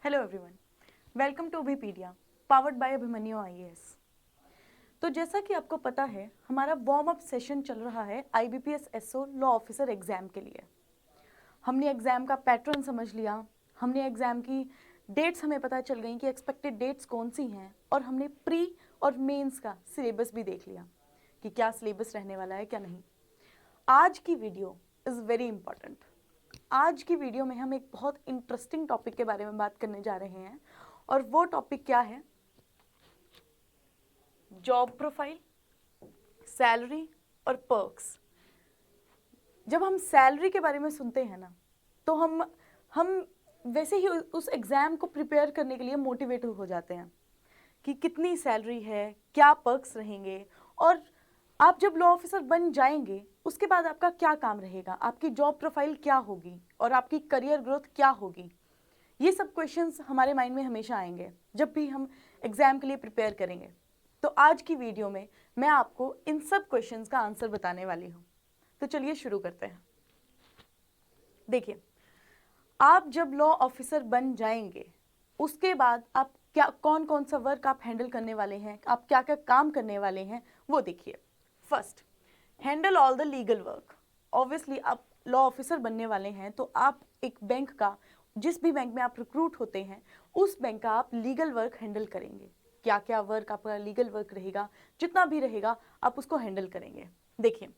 Hello everyone, welcome to Abhipedia powered by Abhimanyu IAS. तो जैसा कि आपको पता है, हमारा वार्म अप सेशन चल रहा है IBPS SO law officer exam के लिए। हमने एग्जाम का पैटर्न समझ लिया, हमने एग्जाम की डेट्स हमें पता चल गई कि एक्सपेक्टेड डेट्स कौन सी हैं, और हमने प्री और मेंस का सिलेबस भी देख लिया कि क्या सिलेबस रहने वाला है क्या नहीं। आज की वीडियो इज़ वेरी इंपॉर्टेंट। आज की वीडियो में हम एक बहुत इंटरेस्टिंग टॉपिक के बारे में बात करने जा रहे हैं, और वो टॉपिक क्या है? जॉब प्रोफाइल, सैलरी और पर्क्स। जब हम सैलरी के बारे में सुनते हैं ना, तो हम वैसे ही उस एग्ज़ाम को प्रिपेयर करने के लिए मोटिवेट हो जाते हैं कि कितनी सैलरी है, क्या पर्क्स रहेंगे, और आप जब लॉ ऑफिसर बन जाएंगे उसके बाद आपका क्या काम रहेगा, आपकी जॉब प्रोफाइल क्या होगी और आपकी करियर ग्रोथ क्या होगी। ये सब क्वेश्चंस हमारे माइंड में हमेशा आएंगे जब भी हम एग्जाम के लिए प्रिपेयर करेंगे। तो आज की वीडियो में मैं आपको इन सब क्वेश्चंस का आंसर बताने वाली हूँ। तो चलिए शुरू करते हैं। देखिए, आप जब लॉ ऑफिसर बन जाएंगे उसके बाद आप कौन कौन सा वर्क आप हैंडल करने वाले हैं, आप क्या क्या काम करने वाले हैं, वो देखिए। First, handle all the legal work. Obviously आप लॉ ऑफिसर बनने वाले हैं तो आप एक बैंक का, जिस भी बैंक में आप रिक्रूट होते हैं उस बैंक का आप लीगल वर्क हैंडल करेंगे। क्या क्या वर्क आपका लीगल वर्क रहेगा, जितना भी रहेगा आप उसको हैंडल करेंगे। देखिए,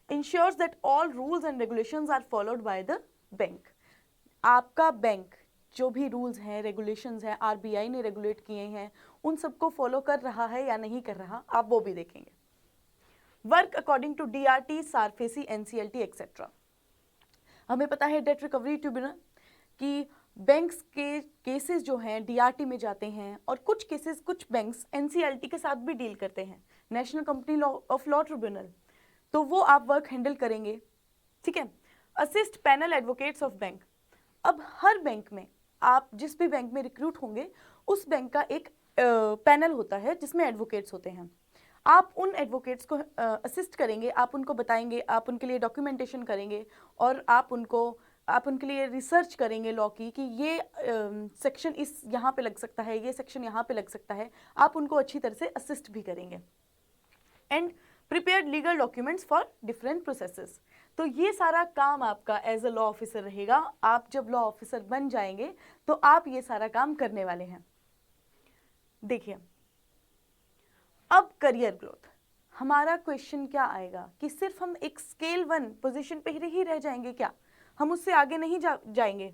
ensures that all rules and regulations are followed by the bank. आपका बैंक जो भी रूल्स हैं, रेगुलेशंस हैं, आरबीआई ने रेगुलेट किए हैं, उन सबको फॉलो कर रहा है या नहीं कर रहा, आप वो भी देखेंगे। Work according to DRT, SARFAESI, NCLT etcetera. हमें पता है डेट रिकवरी ट्रिब्यूनल कि बैंक्स के केसेस जो हैं डीआरटी में जाते हैं, और कुछ केसेस कुछ बैंक्स एनसीएलटी के साथ भी डील करते हैं, national company law of law tribunal. तो वो आप वर्क हैंडल करेंगे, ठीक है। Assist panel advocates of bank. अब हर बैंक में, आप जिस भी बैंक में रिक्रूट होंगे उस बैंक का एक पैनल होता है जिसमें एडवोकेट्स होते हैं। आप उन एडवोकेट्स को असिस्ट करेंगे, आप उनको बताएंगे, आप उनके लिए डॉक्यूमेंटेशन करेंगे, और आप उनके लिए रिसर्च करेंगे लॉ की कि ये सेक्शन इस यहाँ पे लग सकता है, ये सेक्शन यहाँ पे लग सकता है। आप उनको अच्छी तरह से असिस्ट भी करेंगे। And prepare legal documents for different processes. तो ये सारा काम आपका एज अ लॉ ऑफिसर रहेगा। आप जब लॉ ऑफिसर बन जाएंगे तो आप ये सारा काम करने वाले हैं। देखिए, अब करियर ग्रोथ। हमारा क्वेश्चन क्या आएगा कि सिर्फ हम एक स्केल 1 पोजीशन पे ही रह जाएंगे क्या, हम उससे आगे नहीं जाएंगे।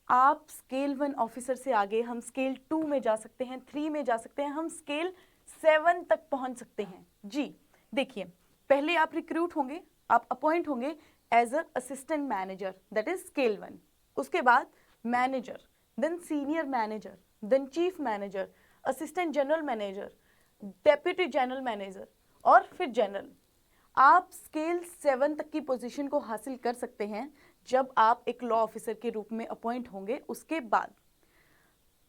आप स्केल 1 ऑफिसर से आगे हम स्केल 2 में जा सकते हैं, 3 में जा सकते हैं, हम स्केल 7 तक पहुंच सकते हैं जी। देखिए, पहले आप रिक्रूट होंगे, आप अपॉइंट होंगे as a assistant manager, that is scale 1। उसके बाद manager, then senior manager, then chief manager, assistant general manager, deputy general manager, और फिर जनरल। आप स्केल 7 तक की पोजीशन को हासिल कर सकते हैं जब आप एक लॉ ऑफिसर के रूप में अपॉइंट होंगे। उसके बाद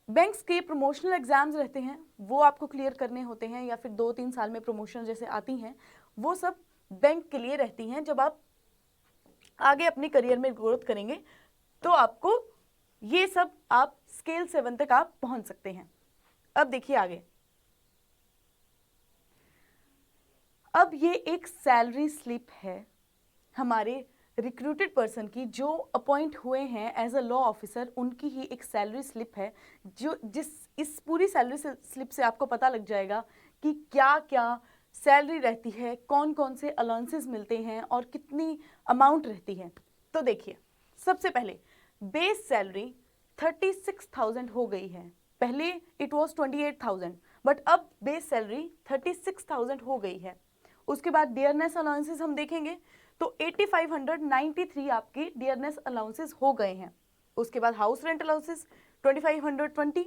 बैंक्स के प्रमोशनल एग्जाम्स रहते हैं, वो आपको क्लियर करने होते हैं, या फिर 2-3 साल में प्रमोशन जैसे आती हैं, वो सब बैंक के लिए रहती हैं। जब आप आगे अपने करियर में ग्रोथ करेंगे तो आपको ये सब, आप स्केल 7 तक आप पहुंच सकते हैं। अब देखिए आगे, अब ये एक सैलरी स्लिप है हमारे रिक्रूटेड पर्सन की, जो अपॉइंट हुए हैं एज अ लॉ ऑफिसर, उनकी ही एक सैलरी स्लिप है। इस पूरी सैलरी स्लिप से आपको पता लग जाएगा कि क्या क्या सैलरी रहती है, कौन कौन से अलाउंसेस मिलते हैं और कितनी अमाउंट रहती है। तो देखिए, सबसे पहले बेस सैलरी 36,000 हो गई है। पहले इट वॉज 28,000, बट अब बेस सैलरी 36,000 हो गई है। उसके बाद डियरनेस अलाउंसेस हम देखेंगे तो 8,593 आपके डियरनेस अलाउंसेस हो गए हैं। उसके बाद house rent allowances 2,520,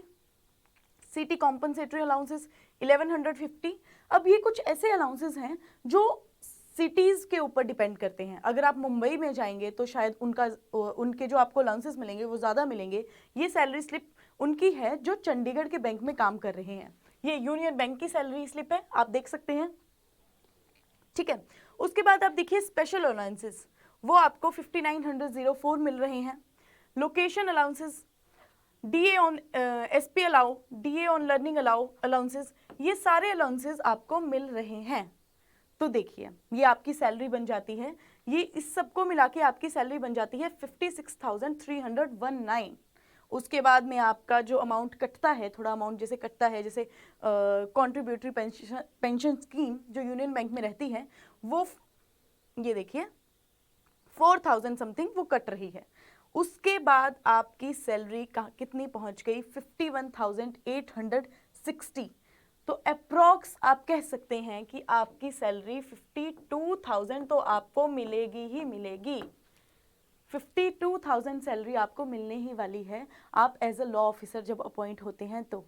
city compensatory allowances 1,150। अब ये कुछ ऐसे अलाउंसेस हैं जो सिटीज़ के ऊपर डिपेंड करते हैं। अगर आप मुंबई में जाएंगे तो शायद उनके जो आपको अलाउंसेस मिलेंगे वो ज़्यादा मिलेंगे। ये सैलरी स्लिप उनकी है जो चंडीगढ़ के बैंक में काम कर रहे हैं। ये यूनियन बैंक की सैलरी स्लिप है, आप देख सकते हैं, ठीक है। उसके बाद आप देखिए स्पेशल अलाउंसेस, वो आपको 5904 मिल रहे हैं। Location allowances, DA on SP allow, DA on learning allowances, ये सारे अलाउंसेस आपको मिल रहे हैं। तो देखिए ये आपकी सैलरी बन जाती है, ये इस सबको मिला के आपकी सैलरी बन जाती है 56,319। उसके बाद में आपका जो अमाउंट कटता है, थोड़ा अमाउंट जैसे कटता है, जैसे कॉन्ट्रीब्यूटरी पेंशन स्कीम जो यूनियन बैंक में रहती है, वो ये देखिए 4,000 समथिंग वो कट रही है। उसके बाद आपकी सैलरी कितनी पहुंच गई, 51,860। तो अप्रॉक्स आप कह सकते हैं कि आपकी सैलरी 52,000 तो आपको मिलेगी ही मिलेगी। 52,000 सैलरी आपको मिलने ही वाली है आप एज अ लॉ ऑफिसर जब अपॉइंट होते हैं। तो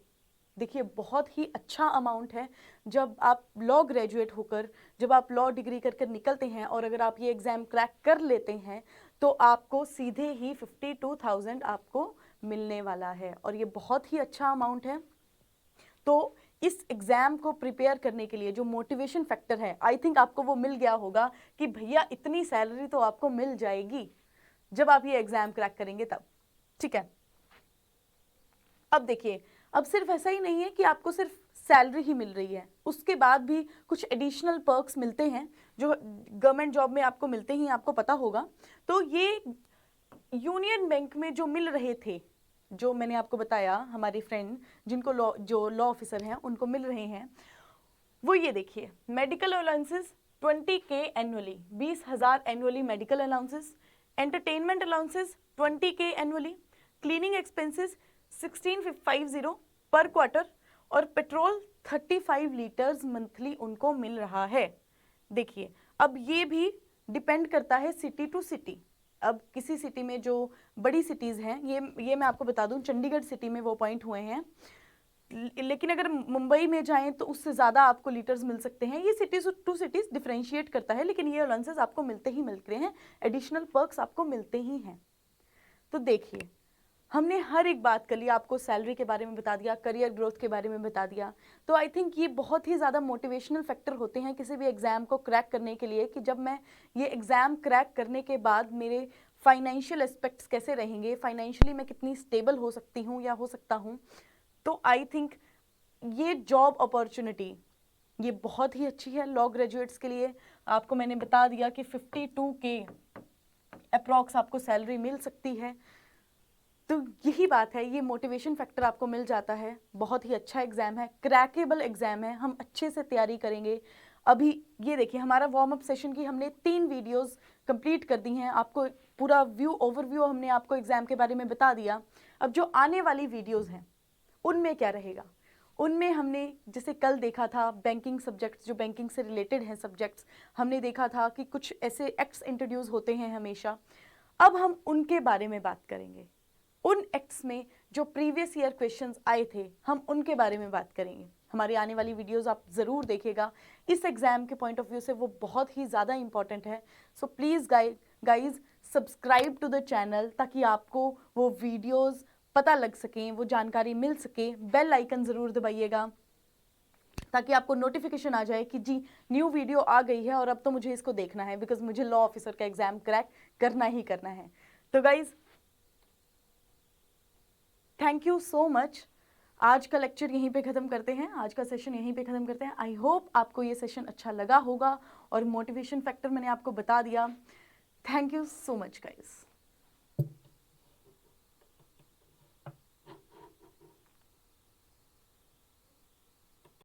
देखिए बहुत ही अच्छा अमाउंट है। जब आप लॉ ग्रेजुएट होकर, जब आप लॉ डिग्री कर कर निकलते हैं और अगर आप ये एग्ज़ाम क्रैक कर लेते हैं तो आपको सीधे ही 52,000 आपको मिलने वाला है और ये बहुत ही अच्छा अमाउंट है। तो इस एग्ज़ाम को प्रिपेयर करने के लिए जो मोटिवेशन फैक्टर है, आई थिंक आपको वो मिल गया होगा कि भैया इतनी सैलरी तो आपको मिल जाएगी जब आप ये एग्ज़ाम क्रैक करेंगे तब। ठीक है, अब देखिए, अब सिर्फ ऐसा ही नहीं है कि आपको सिर्फ सैलरी ही मिल रही है, उसके बाद भी कुछ एडिशनल पर्क्स मिलते हैं जो गवर्नमेंट जॉब में आपको मिलते ही, आपको पता होगा। तो ये यूनियन बैंक में जो मिल रहे थे, जो मैंने आपको बताया, हमारी फ्रेंड जिनको जो लॉ ऑफिसर हैं उनको मिल रहे हैं, वो ये देखिए, medical allowances 20K annually, 20,000 annually medical allowances, entertainment allowances 20K annually, cleaning expenses 1650 पर क्वार्टर और पेट्रोल 35 लीटर्स मंथली उनको मिल रहा है। देखिए अब ये भी डिपेंड करता है सिटी टू सिटी। अब किसी सिटी में जो बड़ी सिटीज़ हैं, ये मैं आपको बता दूं, चंडीगढ़ सिटी में वो अपॉइंट हुए हैं, लेकिन अगर मुंबई में जाएं तो उससे ज़्यादा आपको लीटर्स मिल सकते हैं। ये सिटीज टू सिटीज़ डिफरेंशिएट करता है, लेकिन ये अलाउंसेस आपको मिलते ही मिलते हैं, एडिशनल पर्क्स आपको मिलते ही हैं। तो देखिए हमने हर एक बात कर ली, आपको सैलरी के बारे में बता दिया, करियर ग्रोथ के बारे में बता दिया। तो आई थिंक ये बहुत ही ज़्यादा मोटिवेशनल फैक्टर होते हैं किसी भी एग्ज़ाम को क्रैक करने के लिए, कि जब मैं ये एग्ज़ाम क्रैक करने के बाद मेरे फाइनेंशियल एस्पेक्ट्स कैसे रहेंगे, फाइनेंशियली मैं कितनी स्टेबल हो सकती हूँ या हो सकता हूँ। तो आई थिंक ये जॉब अपॉर्चुनिटी ये बहुत ही अच्छी है लॉ ग्रेजुएट्स के लिए। आपको मैंने बता दिया कि 52K अप्रॉक्स आपको सैलरी मिल सकती है। तो यही बात है, ये मोटिवेशन फैक्टर आपको मिल जाता है। बहुत ही अच्छा एग्ज़ाम है, क्रैकेबल एग्ज़ाम है, हम अच्छे से तैयारी करेंगे। अभी ये देखिए हमारा वार्म अप सेशन की हमने 3 वीडियोस कंप्लीट कर दी हैं, आपको पूरा ओवरव्यू हमने आपको एग्ज़ाम के बारे में बता दिया। अब जो आने वाली वीडियोस हैं उनमें क्या रहेगा, उनमें हमने जैसे कल देखा था बैंकिंग सब्जेक्ट्स, जो बैंकिंग से रिलेटेड हैं सब्जेक्ट्स, हमने देखा था कि कुछ ऐसे एक्ट्स इंट्रोड्यूस होते हैं हमेशा। अब हम उनके बारे में बात करेंगे, उन एक्ट्स में जो प्रीवियस ईयर क्वेश्चंस आए थे हम उनके बारे में बात करेंगे। हमारी आने वाली वीडियोस आप ज़रूर देखिएगा, इस एग्ज़ाम के पॉइंट ऑफ व्यू से वो बहुत ही ज़्यादा इंपॉर्टेंट है। So please guys subscribe to the channel, ताकि आपको वो वीडियोस पता लग सकें, वो जानकारी मिल सके। बेल आइकन ज़रूर दबाइएगा ताकि आपको नोटिफिकेशन आ जाए कि जी न्यू वीडियो आ गई है और अब तो मुझे इसको देखना है, बिकॉज मुझे लॉ ऑफिसर का एग्ज़ाम क्रैक करना ही करना है। तो guys thank you so much. आज का लेक्चर यहीं पे ख़त्म करते हैं, आज का सेशन यहीं पे ख़त्म करते हैं। आई होप आपको ये सेशन अच्छा लगा होगा और मोटिवेशन फैक्टर मैंने आपको बता दिया। Thank you so much guys.